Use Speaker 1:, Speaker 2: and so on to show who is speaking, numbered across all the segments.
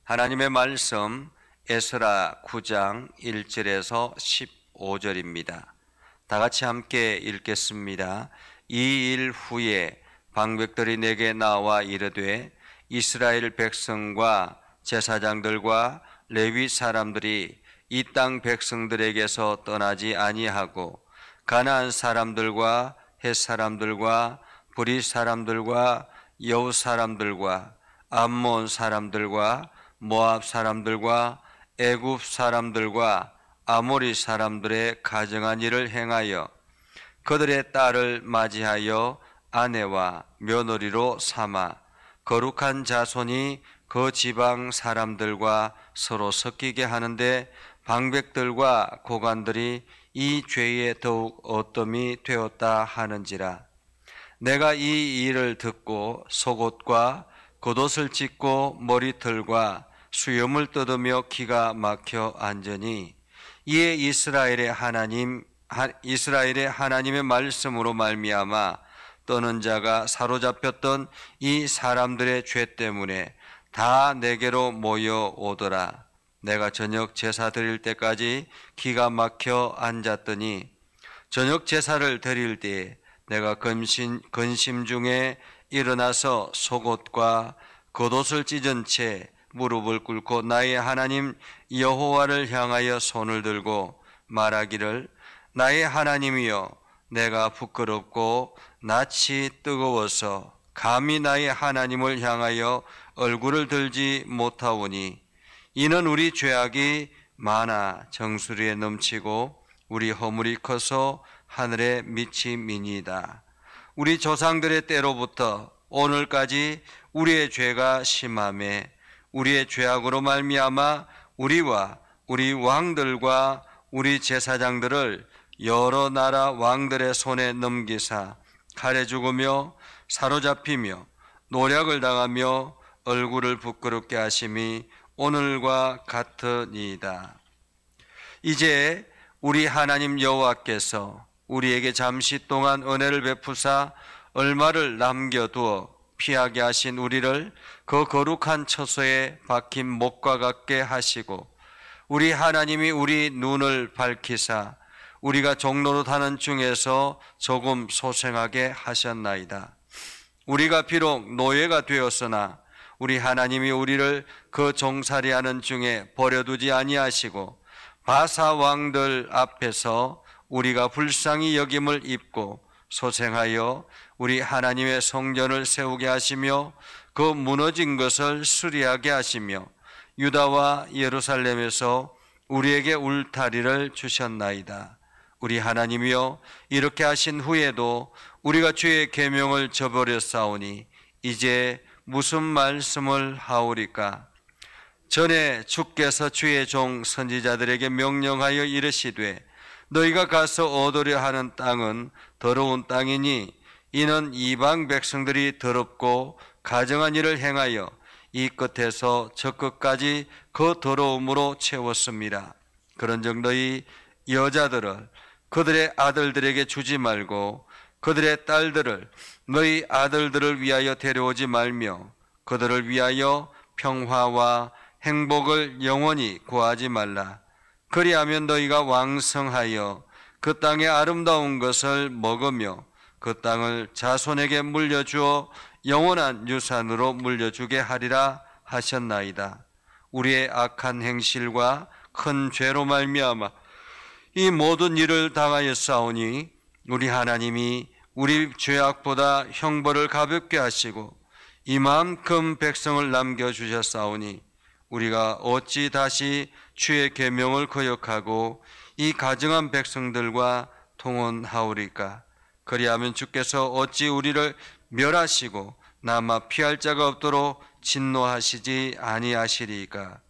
Speaker 1: 하나님의 말씀 에스라 9장 1절에서 15절입니다. 다 같이 함께 읽겠습니다. 이 일 후에 방백들이 내게 나와 이르되 이스라엘 백성과 제사장들과 레위 사람들이 이 땅 백성들에게서 떠나지 아니하고 가나안 사람들과 헷 사람들과 브릿 사람들과 여우 사람들과 암몬 사람들과 모압 사람들과 애굽 사람들과 아모리 사람들의 가정한 일을 행하여 그들의 딸을 맞이하여 아내와 며느리로 삼아 거룩한 자손이 그 지방 사람들과 서로 섞이게 하는데 방백들과 고관들이 이 죄에 더욱 어떠함이 되었다 하는지라. 내가 이 일을 듣고 속옷과 겉옷을 찢고 머리털과 수염을 뜯으며 기가 막혀 앉으니 이에 이스라엘의 하나님의 말씀으로 말미암아 떠는 자가 사로잡혔던 이 사람들의 죄 때문에 다 내게로 모여오더라. 내가 저녁 제사 드릴 때까지 기가 막혀 앉았더니 저녁 제사를 드릴 때에 내가 근심 중에 일어나서 속옷과 겉옷을 찢은 채 무릎을 꿇고 나의 하나님 여호와를 향하여 손을 들고 말하기를 나의 하나님이여 내가 부끄럽고 낯이 뜨거워서 감히 나의 하나님을 향하여 얼굴을 들지 못하오니 이는 우리 죄악이 많아 정수리에 넘치고 우리 허물이 커서 하늘에 미치미니이다. 우리 조상들의 때로부터 오늘까지 우리의 죄가 심하매 우리의 죄악으로 말미암아 우리와 우리 왕들과 우리 제사장들을 여러 나라 왕들의 손에 넘기사 칼에 죽으며 사로잡히며 노략을 당하며 얼굴을 부끄럽게 하심이 오늘과 같으니이다. 이제 우리 하나님 여호와께서 우리에게 잠시 동안 은혜를 베푸사 얼마를 남겨두어 피하게 하신 우리를 그 거룩한 처소에 박힌 목과 같게 하시고 우리 하나님이 우리 눈을 밝히사 우리가 종노릇하는 중에서 조금 소생하게 하셨나이다. 우리가 비록 노예가 되었으나 우리 하나님이 우리를 그 종살이하는 중에 버려두지 아니하시고 바사 왕들 앞에서 우리가 불쌍히 여김을 입고 소생하여 우리 하나님의 성전을 세우게 하시며 그 무너진 것을 수리하게 하시며 유다와 예루살렘에서 우리에게 울타리를 주셨나이다. 우리 하나님이여 이렇게 하신 후에도 우리가 주의 계명을 저버렸사오니 이제 무슨 말씀을 하오리까? 전에 주께서 주의 종 선지자들에게 명령하여 이르시되 너희가 가서 얻으려 하는 땅은 더러운 땅이니 이는 이방 백성들이 더럽고 가증한 일을 행하여 이 끝에서 저 끝까지 그 더러움으로 채웠습니다. 그런즉 너희 여자들을 그들의 아들들에게 주지 말고 그들의 딸들을 너희 아들들을 위하여 데려오지 말며 그들을 위하여 평화와 행복을 영원히 구하지 말라. 그리하면 너희가 왕성하여 그 땅의 아름다운 것을 먹으며 그 땅을 자손에게 물려주어 영원한 유산으로 물려주게 하리라 하셨나이다. 우리의 악한 행실과 큰 죄로 말미암아 이 모든 일을 당하였사오니 우리 하나님이 우리 죄악보다 형벌을 가볍게 하시고 이만큼 백성을 남겨주셨사오니 우리가 어찌 다시 주의 계명을 거역하고 이 가증한 백성들과 통혼하오리까? 그리하면 주께서 어찌 우리를 멸하시고 남아 피할 자가 없도록 진노하시지 아니하시리까?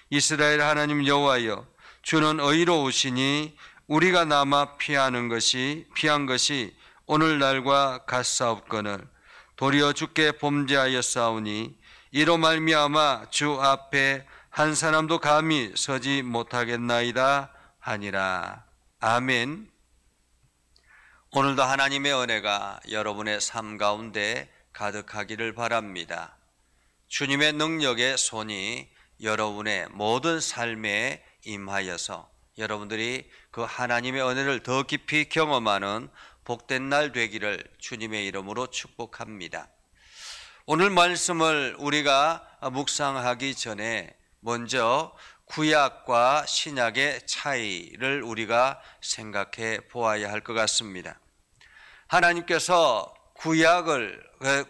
Speaker 1: 이스라엘 하나님 여호와여 주는 의로우시니 우리가 남아 피한 것이 오늘날과 같사옵거늘 도리어 주께 범죄하였사오니 이로 말미암아 주 앞에 한 사람도 감히 서지 못하겠나이다 하니라. 아멘. 오늘도 하나님의 은혜가 여러분의 삶 가운데 가득하기를 바랍니다. 주님의 능력의 손이 여러분의 모든 삶에 임하여서 여러분들이 그 하나님의 은혜를 더 깊이 경험하는 복된 날 되기를 주님의 이름으로 축복합니다. 오늘 말씀을 우리가 묵상하기 전에 먼저 구약과 신약의 차이를 우리가 생각해 보아야 할 것 같습니다. 하나님께서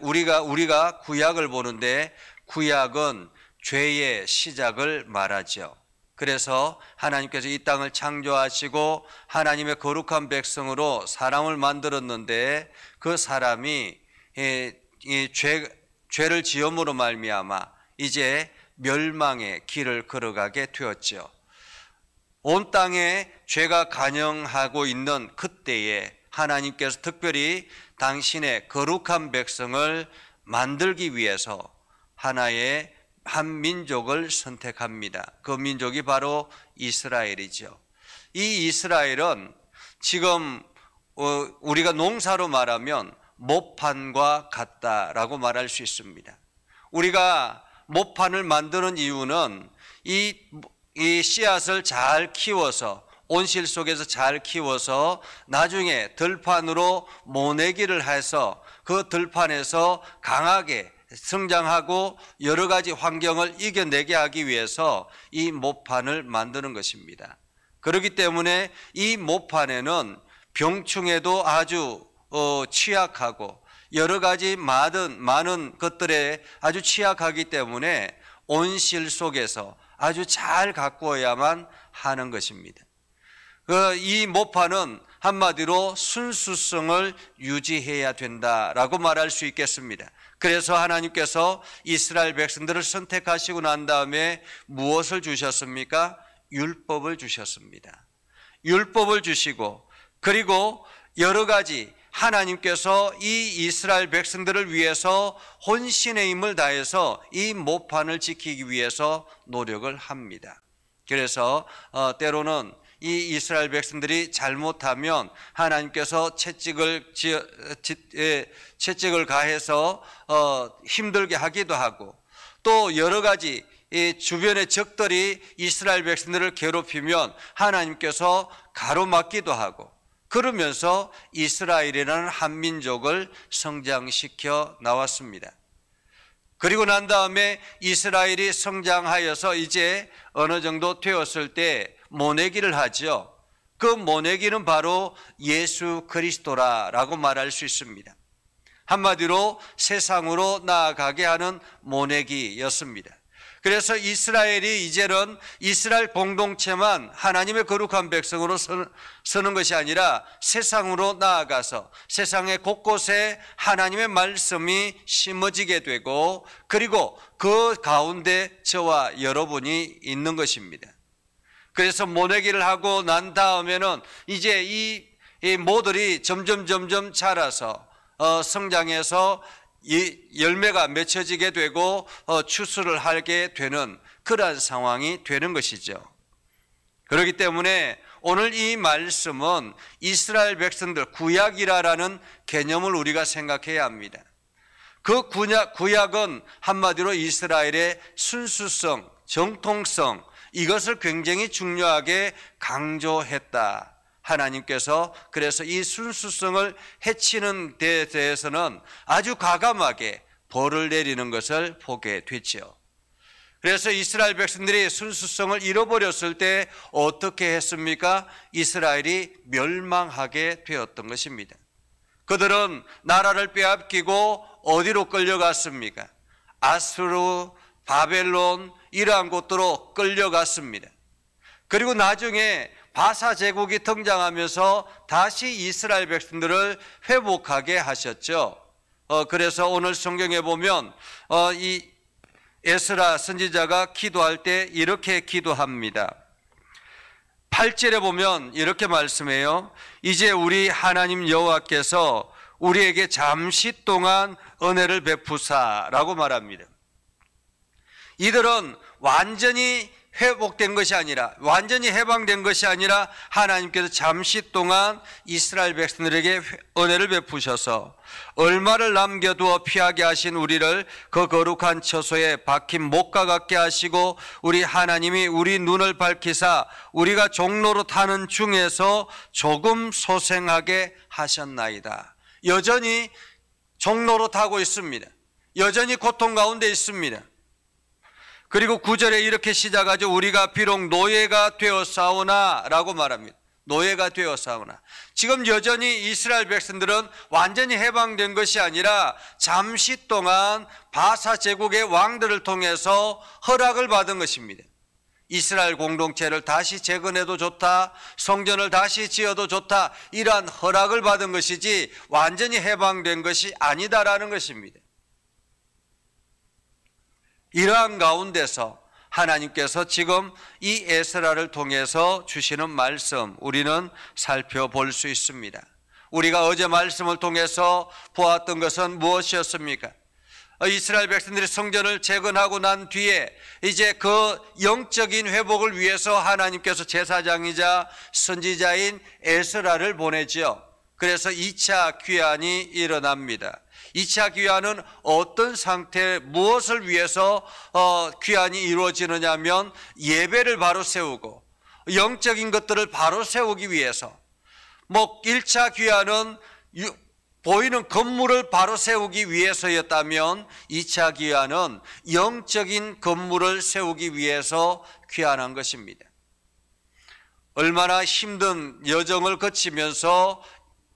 Speaker 1: 우리가 구약을 보는데 구약은 죄의 시작을 말하죠. 그래서 하나님께서 이 땅을 창조하시고 하나님의 거룩한 백성으로 사람을 만들었는데 그 사람이 죄를 지음으로 말미암아 이제 멸망의 길을 걸어가게 되었죠. 온 땅에 죄가 간영하고 있는 그때에 하나님께서 특별히 당신의 거룩한 백성을 만들기 위해서 하나의 한 민족을 선택합니다. 그 민족이 바로 이스라엘이죠. 이 이스라엘은 지금 우리가 농사로 말하면 모판과 같다라고 말할 수 있습니다. 우리가 모판을 만드는 이유는 이 씨앗을 잘 키워서 온실 속에서 잘 키워서 나중에 들판으로 모내기를 해서 그 들판에서 강하게 성장하고 여러 가지 환경을 이겨내게 하기 위해서 이 모판을 만드는 것입니다. 그렇기 때문에 이 모판에는 병충해도 아주 취약하고 여러 가지 많은 것들에 아주 취약하기 때문에 온실 속에서 아주 잘 가꾸어야만 하는 것입니다. 이 모판은 한마디로 순수성을 유지해야 된다라고 말할 수 있겠습니다. 그래서 하나님께서 이스라엘 백성들을 선택하시고 난 다음에 무엇을 주셨습니까? 율법을 주셨습니다. 율법을 주시고 그리고 여러 가지 하나님께서 이 이스라엘 백성들을 위해서 혼신의 힘을 다해서 이 모판을 지키기 위해서 노력을 합니다. 그래서 때로는 이 이스라엘 백성들이 잘못하면 하나님께서 채찍을 가해서 힘들게 하기도 하고 또 여러 가지 주변의 적들이 이스라엘 백성들을 괴롭히면 하나님께서 가로막기도 하고 그러면서 이스라엘이라는 한 민족을 성장시켜 나왔습니다. 그리고 난 다음에 이스라엘이 성장하여서 이제 어느 정도 되었을 때 모내기를 하죠. 그 모내기는 바로 예수 그리스도라고 말할 수 있습니다. 한마디로 세상으로 나아가게 하는 모내기였습니다. 그래서 이스라엘이 이제는 이스라엘 공동체만 하나님의 거룩한 백성으로 서는 것이 아니라 세상으로 나아가서 세상의 곳곳에 하나님의 말씀이 심어지게 되고 그리고 그 가운데 저와 여러분이 있는 것입니다. 그래서 모내기를 하고 난 다음에는 이제 이 모들이 점점 자라서 성장해서 이 열매가 맺혀지게 되고 추수를 하게 되는 그러한 상황이 되는 것이죠. 그렇기 때문에 오늘 이 말씀은 이스라엘 백성들 구약이라는 개념을 우리가 생각해야 합니다. 그 구약은 한마디로 이스라엘의 순수성, 정통성 이것을 굉장히 중요하게 강조했다. 하나님께서 그래서 이 순수성을 해치는 데에 대해서는 아주 과감하게 벌을 내리는 것을 보게 됐죠. 그래서 이스라엘 백성들이 순수성을 잃어버렸을 때 어떻게 했습니까? 이스라엘이 멸망하게 되었던 것입니다. 그들은 나라를 빼앗기고 어디로 끌려갔습니까? 아수르, 바벨론 이러한 곳으로 끌려갔습니다. 그리고 나중에 바사 제국이 등장하면서 다시 이스라엘 백성들을 회복하게 하셨죠. 그래서 오늘 성경에 보면 이 에스라 선지자가 기도할 때 이렇게 기도합니다. 8절에 보면 이렇게 말씀해요. 이제 우리 하나님 여호와께서 우리에게 잠시 동안 은혜를 베푸사라고 말합니다. 이들은 완전히 회복된 것이 아니라, 완전히 해방된 것이 아니라 하나님께서 잠시 동안 이스라엘 백성들에게 은혜를 베푸셔서 얼마를 남겨두어 피하게 하신 우리를 그 거룩한 처소에 박힌 목과 같게 하시고, 우리 하나님이 우리 눈을 밝히사 우리가 종로로 타는 중에서 조금 소생하게 하셨나이다. 여전히 종로로 타고 있습니다. 여전히 고통 가운데 있습니다. 그리고 9절에 이렇게 시작하죠. 우리가 비록 노예가 되었사오나 라고 말합니다. 노예가 되었사오나. 지금 여전히 이스라엘 백성들은 완전히 해방된 것이 아니라 잠시 동안 바사 제국의 왕들을 통해서 허락을 받은 것입니다. 이스라엘 공동체를 다시 재건해도 좋다, 성전을 다시 지어도 좋다, 이러한 허락을 받은 것이지 완전히 해방된 것이 아니다라는 것입니다. 이러한 가운데서 하나님께서 지금 이 에스라를 통해서 주시는 말씀, 우리는 살펴볼 수 있습니다. 우리가 어제 말씀을 통해서 보았던 것은 무엇이었습니까? 이스라엘 백성들이 성전을 재건하고 난 뒤에 이제 그 영적인 회복을 위해서 하나님께서 제사장이자 선지자인 에스라를 보내지요. 그래서 2차 귀환이 일어납니다. 2차 귀환은 어떤 상태, 무엇을 위해서 귀환이 이루어지느냐 하면 예배를 바로 세우고 영적인 것들을 바로 세우기 위해서, 1차 귀환은 보이는 건물을 바로 세우기 위해서였다면 2차 귀환은 영적인 건물을 세우기 위해서 귀환한 것입니다. 얼마나 힘든 여정을 거치면서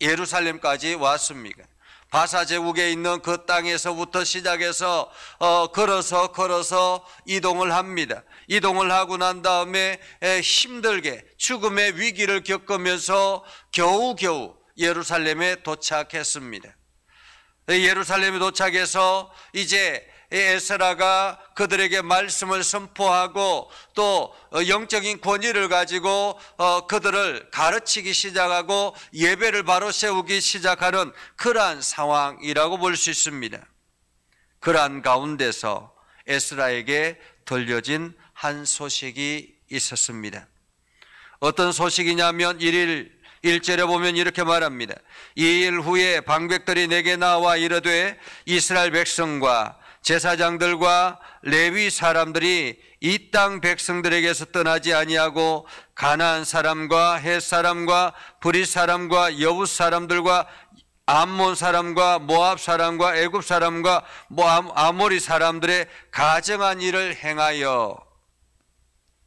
Speaker 1: 예루살렘까지 왔습니까? 바사 제국에 있는 그 땅에서부터 시작해서 걸어서 이동을 합니다. 이동을 하고 난 다음에 힘들게 죽음의 위기를 겪으면서 겨우겨우 예루살렘에 도착했습니다. 예루살렘에 도착해서 이제 에스라가 그들에게 말씀을 선포하고 또 영적인 권위를 가지고 그들을 가르치기 시작하고 예배를 바로 세우기 시작하는 그러한 상황이라고 볼 수 있습니다. 그러한 가운데서 에스라에게 들려진 한 소식이 있었습니다. 어떤 소식이냐면 1절에 보면 이렇게 말합니다. 2일 후에 방백들이 내게 나와 이르되 이스라엘 백성과 제사장들과 레위 사람들이 이 땅 백성들에게서 떠나지 아니하고 가나안 사람과 헷 사람과 브릿 사람과 여붓 사람들과 암몬 사람과 모압 사람과 애굽 사람과 아모리 사람들의 가정한 일을 행하여.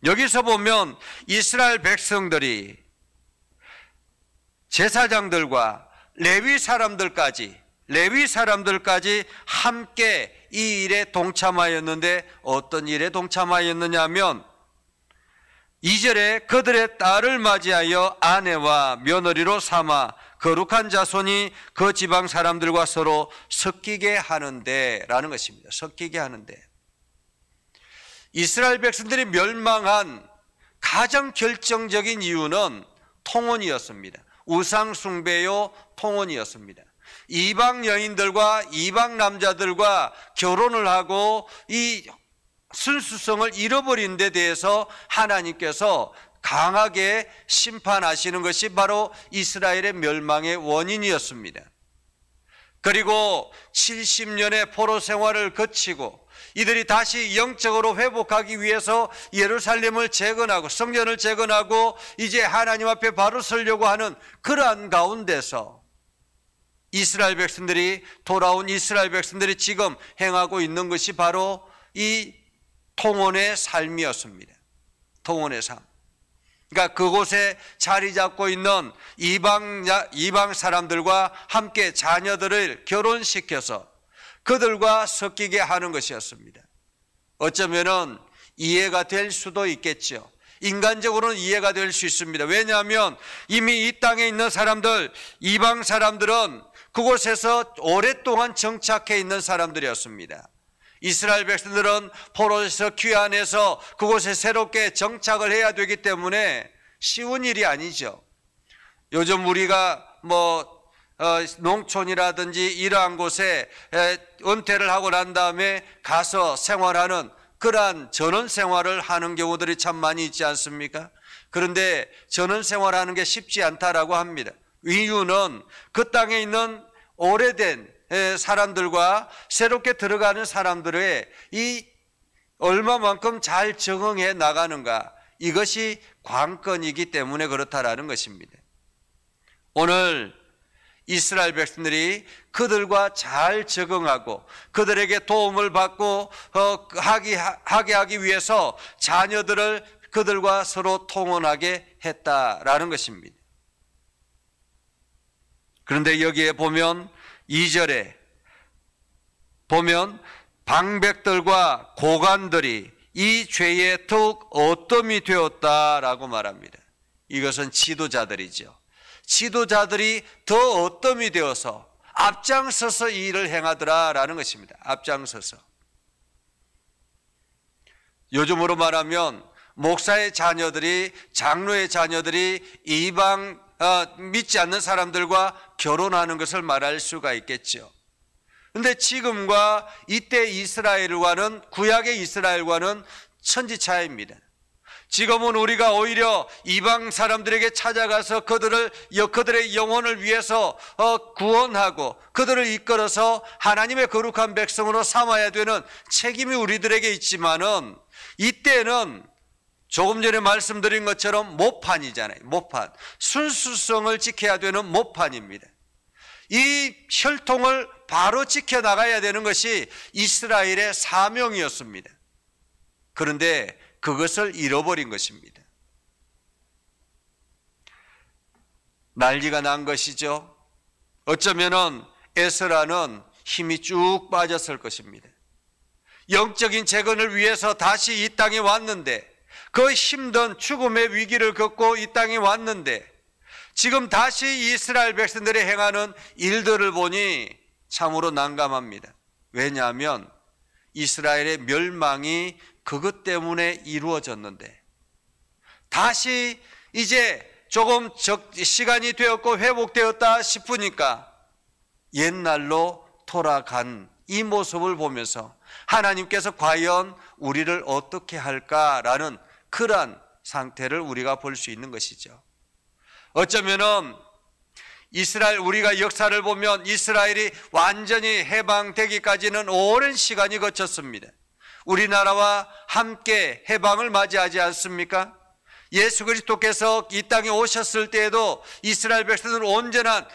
Speaker 1: 여기서 보면 이스라엘 백성들이 제사장들과 레위 사람들까지 함께 이 일에 동참하였는데, 어떤 일에 동참하였느냐 하면 2절에 그들의 딸을 맞이하여 아내와 며느리로 삼아 거룩한 자손이 그 지방 사람들과 서로 섞이게 하는데 라는 것입니다. 섞이게 하는데, 이스라엘 백성들이 멸망한 가장 결정적인 이유는 통혼이었습니다. 우상 숭배요 통혼이었습니다. 이방 여인들과 이방 남자들과 결혼을 하고 이 순수성을 잃어버린 데 대해서 하나님께서 강하게 심판하시는 것이 바로 이스라엘의 멸망의 원인이었습니다. 그리고 70년의 포로 생활을 거치고 이들이 다시 영적으로 회복하기 위해서 예루살렘을 재건하고 성전을 재건하고 이제 하나님 앞에 바로 서려고 하는 그러한 가운데서 이스라엘 백성들이, 돌아온 이스라엘 백성들이 지금 행하고 있는 것이 바로 이 통혼의 삶이었습니다. 통혼의 삶. 그러니까 그곳에 자리 잡고 있는 이방 사람들과 함께 자녀들을 결혼시켜서 그들과 섞이게 하는 것이었습니다. 어쩌면은 이해가 될 수도 있겠죠. 인간적으로는 이해가 될 수 있습니다. 왜냐하면 이미 이 땅에 있는 사람들, 이방 사람들은 그곳에서 오랫동안 정착해 있는 사람들이었습니다. 이스라엘 백성들은 포로에서 귀환해서 그곳에 새롭게 정착을 해야 되기 때문에 쉬운 일이 아니죠. 요즘 우리가 농촌이라든지 이러한 곳에 은퇴를 하고 난 다음에 가서 생활하는 그러한 전원 생활을 하는 경우들이 참 많이 있지 않습니까? 그런데 전원 생활하는 게 쉽지 않다라고 합니다. 이유는 그 땅에 있는 오래된 사람들과 새롭게 들어가는 사람들의 이 얼마만큼 잘 적응해 나가는가, 이것이 관건이기 때문에 그렇다라는 것입니다. 오늘 이스라엘 백성들이 그들과 잘 적응하고 그들에게 도움을 받고 하게 하기 위해서 자녀들을 그들과 서로 통혼하게 했다라는 것입니다. 그런데 여기에 보면 2절에 보면 방백들과 고관들이 이 죄의 더욱 어뜸이 되었다라고 말합니다. 이것은 지도자들이죠. 지도자들이 더 어뜸이 되어서 앞장서서 이 일을 행하더라라는 것입니다. 앞장서서. 요즘으로 말하면 목사의 자녀들이, 장로의 자녀들이 이방 믿지 않는 사람들과 결혼하는 것을 말할 수가 있겠죠. 그런데 지금과 이때 이스라엘과는, 구약의 이스라엘과는 천지차이입니다. 지금은 우리가 오히려 이방 사람들에게 찾아가서 그들의 영혼을 위해서 구원하고 그들을 이끌어서 하나님의 거룩한 백성으로 삼아야 되는 책임이 우리들에게 있지만은, 이때는 조금 전에 말씀드린 것처럼 모판이잖아요. 모판. 순수성을 지켜야 되는 모판입니다. 이 혈통을 바로 지켜나가야 되는 것이 이스라엘의 사명이었습니다. 그런데 그것을 잃어버린 것입니다. 난리가 난 것이죠. 어쩌면은 에스라는 힘이 쭉 빠졌을 것입니다. 영적인 재건을 위해서 다시 이 땅에 왔는데, 그 힘든 죽음의 위기를 겪고 이 땅에 왔는데, 지금 다시 이스라엘 백성들이 행하는 일들을 보니 참으로 난감합니다. 왜냐하면 이스라엘의 멸망이 그것 때문에 이루어졌는데, 다시 이제 조금 시간이 되었고 회복되었다 싶으니까 옛날로 돌아간 이 모습을 보면서 하나님께서 과연 우리를 어떻게 할까라는 그러한 상태를 우리가 볼 수 있는 것이죠. 어쩌면은 우리가 역사를 보면 이스라엘이 완전히 해방되기까지는 오랜 시간이 거쳤습니다. 우리나라와 함께 해방을 맞이하지 않습니까? 예수 그리스도께서 이 땅에 오셨을 때에도 이스라엘 백성들은 온전한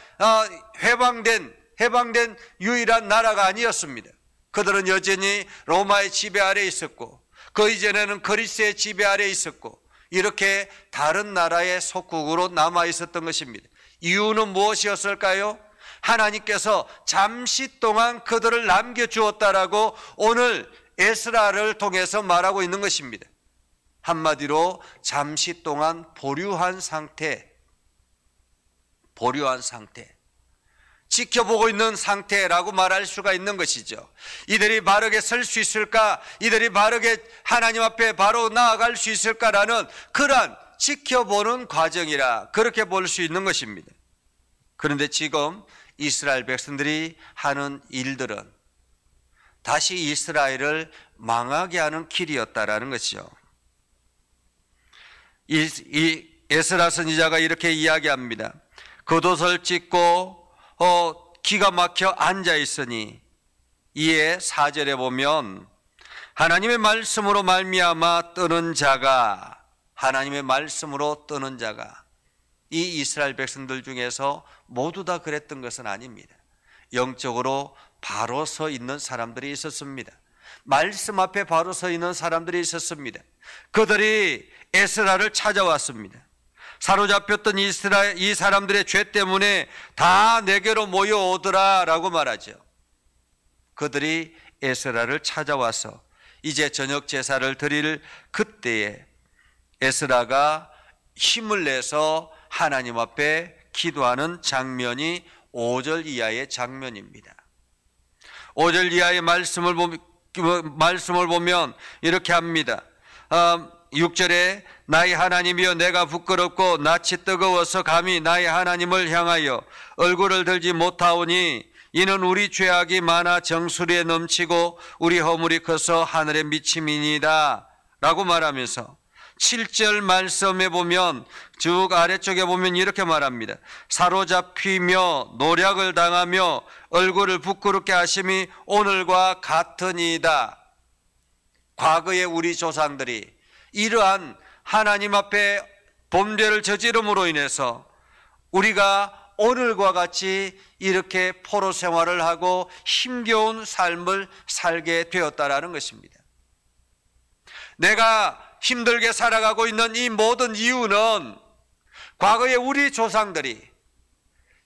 Speaker 1: 해방된 유일한 나라가 아니었습니다. 그들은 여전히 로마의 지배 아래 있었고, 그 이전에는 그리스의 지배 아래 있었고, 이렇게 다른 나라의 속국으로 남아 있었던 것입니다. 이유는 무엇이었을까요? 하나님께서 잠시 동안 그들을 남겨주었다라고 오늘 에스라를 통해서 말하고 있는 것입니다. 한마디로 잠시 동안 보류한 상태, 지켜보고 있는 상태라고 말할 수가 있는 것이죠. 이들이 바르게 설 수 있을까? 이들이 바르게 하나님 앞에 바로 나아갈 수 있을까라는 그러한 지켜보는 과정이라 그렇게 볼 수 있는 것입니다. 그런데 지금 이스라엘 백성들이 하는 일들은 다시 이스라엘을 망하게 하는 길이었다라는 것이죠. 이 에스라 선지자가 이렇게 이야기합니다. 겉옷을 찢고 기가 막혀 앉아 있으니, 이에 4절에 보면 하나님의 말씀으로 말미암아 뜨는 자가, 하나님의 말씀으로 뜨는 자가, 이 이스라엘 백성들 중에서 모두 다 그랬던 것은 아닙니다. 영적으로 바로 서 있는 사람들이 있었습니다. 말씀 앞에 바로 서 있는 사람들이 있었습니다. 그들이 에스라를 찾아왔습니다. 사로잡혔던 이 사람들의 죄 때문에 다 내게로 모여오더라라고 말하죠. 그들이 에스라를 찾아와서 이제 저녁 제사를 드릴 그때에 에스라가 힘을 내서 하나님 앞에 기도하는 장면이 5절 이하의 장면입니다. 5절 이하의 말씀을 보면 이렇게 합니다. 6절에 나의 하나님이여 내가 부끄럽고 낯이 뜨거워서 감히 나의 하나님을 향하여 얼굴을 들지 못하오니 이는 우리 죄악이 많아 정수리에 넘치고 우리 허물이 커서 하늘에 미침이니이다 라고 말하면서 7절 말씀에 보면 쭉 아래쪽에 보면 이렇게 말합니다. 사로잡히며 노략을 당하며 얼굴을 부끄럽게 하심이 오늘과 같으니이다. 과거의 우리 조상들이 이러한 하나님 앞에 범죄를 저지름으로 인해서 우리가 오늘과 같이 이렇게 포로 생활을 하고 힘겨운 삶을 살게 되었다라는 것입니다. 내가 힘들게 살아가고 있는 이 모든 이유는 과거에 우리 조상들이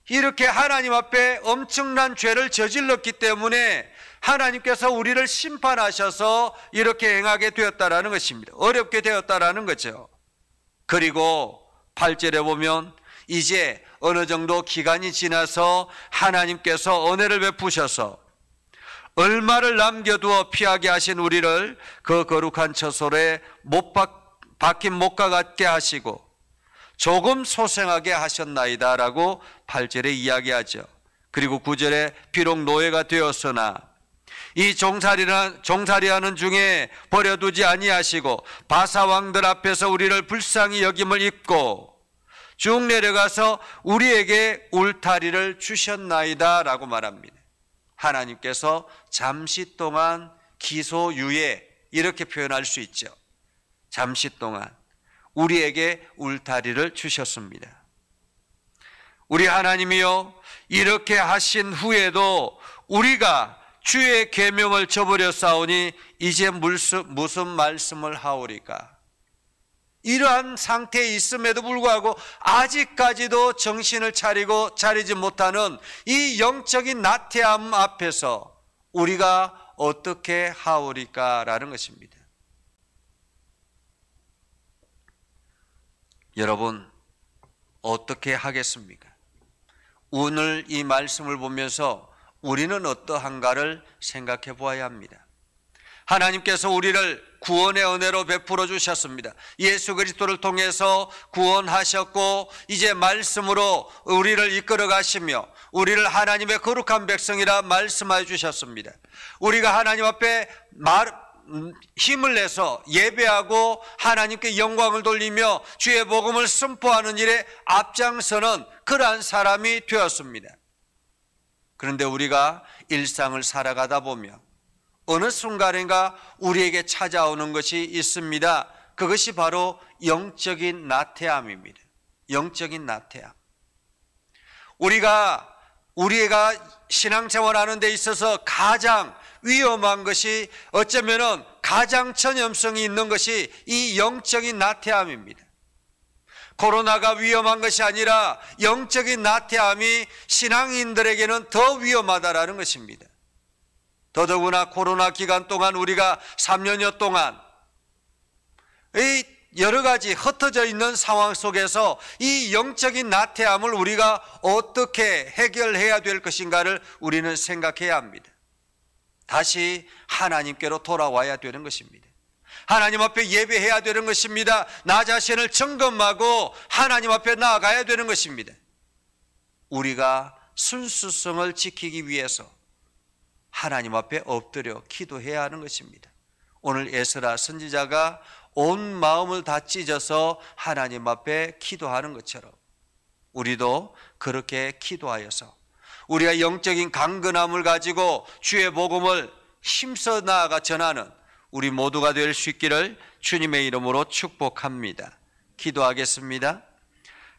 Speaker 1: 이렇게 하나님 앞에 엄청난 죄를 저질렀기 때문에 하나님께서 우리를 심판하셔서 이렇게 행하게 되었다라는 것입니다. 어렵게 되었다라는 거죠. 그리고 8절에 보면 이제 어느 정도 기간이 지나서 하나님께서 은혜를 베푸셔서 얼마를 남겨두어 피하게 하신 우리를 그 거룩한 처소에 못 박힌 못과 같게 하시고 조금 소생하게 하셨나이다 라고 8절에 이야기하죠. 그리고 9절에 비록 노예가 되었으나 이 종살이하는 중에 버려두지 아니하시고 바사왕들 앞에서 우리를 불쌍히 여김을 입고 쭉 내려가서 우리에게 울타리를 주셨나이다 라고 말합니다. 하나님께서 잠시 동안 기소유예 이렇게 표현할 수 있죠. 잠시 동안 우리에게 울타리를 주셨습니다. 우리 하나님이요, 이렇게 하신 후에도 우리가 주의 계명을 저버렸사오니 이제 무슨 말씀을 하오리까? 이러한 상태에 있음에도 불구하고 아직까지도 정신을 차리지 못하는 이 영적인 나태함 앞에서 우리가 어떻게 하오리까라는 것입니다. 여러분, 어떻게 하겠습니까? 오늘 이 말씀을 보면서 우리는 어떠한가를 생각해 보아야 합니다. 하나님께서 우리를 구원의 은혜로 베풀어 주셨습니다. 예수 그리스도를 통해서 구원하셨고 이제 말씀으로 우리를 이끌어 가시며 우리를 하나님의 거룩한 백성이라 말씀하여 주셨습니다. 우리가 하나님 앞에 힘을 내서 예배하고 하나님께 영광을 돌리며 주의 복음을 선포하는 일에 앞장서는 그러한 사람이 되었습니다. 그런데 우리가 일상을 살아가다 보면 어느 순간인가 우리에게 찾아오는 것이 있습니다. 그것이 바로 영적인 나태함입니다. 영적인 나태함. 우리가 신앙생활하는 데 있어서 가장 위험한 것이 어쩌면은 가장 전염성이 있는 것이 이 영적인 나태함입니다. 코로나가 위험한 것이 아니라 영적인 나태함이 신앙인들에게는 더 위험하다라는 것입니다. 더더구나 코로나 기간 동안 우리가 3년여 동안 이 여러 가지 흩어져 있는 상황 속에서 이 영적인 나태함을 우리가 어떻게 해결해야 될 것인가를 우리는 생각해야 합니다. 다시 하나님께로 돌아와야 되는 것입니다. 하나님 앞에 예배해야 되는 것입니다. 나 자신을 점검하고 하나님 앞에 나아가야 되는 것입니다. 우리가 순수성을 지키기 위해서 하나님 앞에 엎드려 기도해야 하는 것입니다. 오늘 에스라 선지자가 온 마음을 다 찢어서 하나님 앞에 기도하는 것처럼 우리도 그렇게 기도하여서 우리가 영적인 강건함을 가지고 주의 복음을 힘써 나아가 전하는 우리 모두가 될 수 있기를 주님의 이름으로 축복합니다. 기도하겠습니다.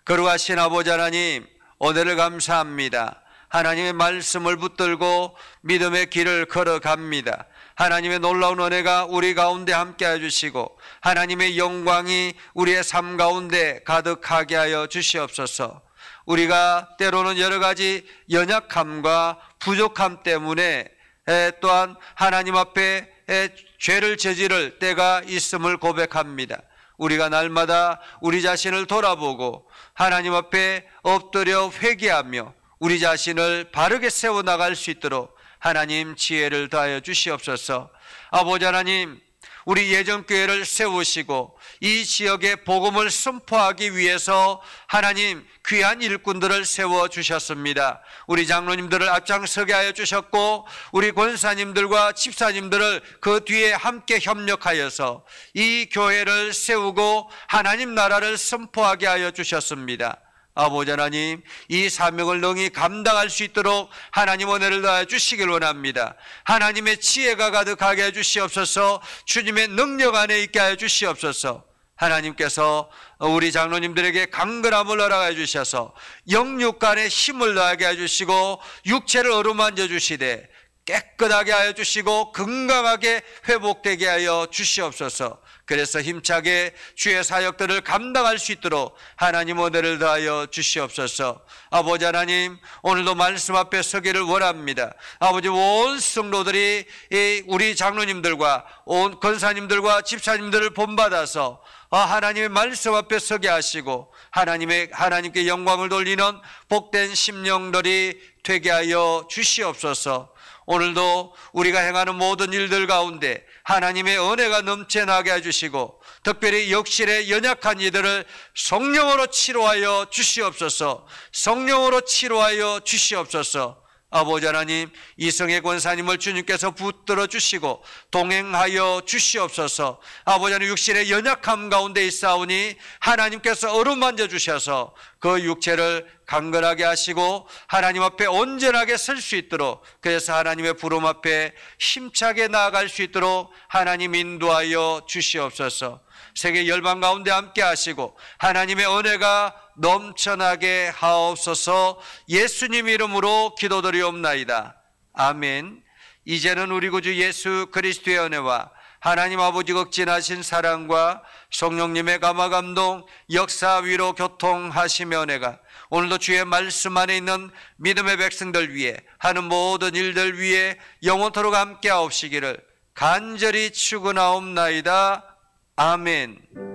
Speaker 1: 거룩하신 아버지 하나님, 오늘을 감사합니다. 하나님의 말씀을 붙들고 믿음의 길을 걸어갑니다. 하나님의 놀라운 은혜가 우리 가운데 함께 해주시고 하나님의 영광이 우리의 삶 가운데 가득하게 하여 주시옵소서. 우리가 때로는 여러 가지 연약함과 부족함 때문에 또한 하나님 앞에 죄를 저지를 때가 있음을 고백합니다. 우리가 날마다 우리 자신을 돌아보고 하나님 앞에 엎드려 회개하며 우리 자신을 바르게 세워나갈 수 있도록 하나님 지혜를 더하여 주시옵소서. 아버지 하나님, 우리 예전교회를 세우시고 이 지역에 복음을 선포하기 위해서 하나님 귀한 일꾼들을 세워주셨습니다. 우리 장로님들을 앞장서게 하여 주셨고 우리 권사님들과 집사님들을 그 뒤에 함께 협력하여서 이 교회를 세우고 하나님 나라를 선포하게 하여 주셨습니다. 아버지 하나님, 이 사명을 능히 감당할 수 있도록 하나님 은혜를 더하여 주시길 원합니다. 하나님의 지혜가 가득하게 해 주시옵소서. 주님의 능력 안에 있게 하여 주시옵소서. 하나님께서 우리 장로님들에게 강건함을 허락해 주셔서 영육간에 힘을 더하게 해 주시고 육체를 어루만져 주시되 깨끗하게 하여 주시고 건강하게 회복되게 하여 주시옵소서. 그래서 힘차게 주의 사역들을 감당할 수 있도록 하나님 은혜를 더하여 주시옵소서. 아버지 하나님, 오늘도 말씀 앞에 서기를 원합니다. 아버지, 온 성도들이 우리 장로님들과 온 권사님들과 집사님들을 본받아서 하나님의 말씀 앞에 서게 하시고 하나님께 영광을 돌리는 복된 심령들이 되게 하여 주시옵소서. 오늘도 우리가 행하는 모든 일들 가운데 하나님의 은혜가 넘쳐나게 해주시고 특별히 역실에 연약한 이들을 성령으로 치료하여 주시옵소서. 성령으로 치료하여 주시옵소서. 아버지 하나님, 이성의 권사님을 주님께서 붙들어 주시고 동행하여 주시옵소서. 아버지 하나님, 육신의 연약함 가운데 있사오니 하나님께서 어루만져 주셔서 그 육체를 강건하게 하시고 하나님 앞에 온전하게 설 수 있도록, 그래서 하나님의 부름 앞에 힘차게 나아갈 수 있도록 하나님 인도하여 주시옵소서. 세계 열방 가운데 함께 하시고 하나님의 은혜가 넘쳐나게 하옵소서. 예수님 이름으로 기도드리옵나이다. 아멘. 이제는 우리 구주 예수 그리스도의 은혜와 하나님 아버지 극진하신 사랑과 성령님의 감화감동 역사 위로 교통하시며 은혜가 오늘도 주의 말씀 안에 있는 믿음의 백성들 위해 하는 모든 일들 위해 영원토록 함께 하옵시기를 간절히 축원하옵나이다. 아멘.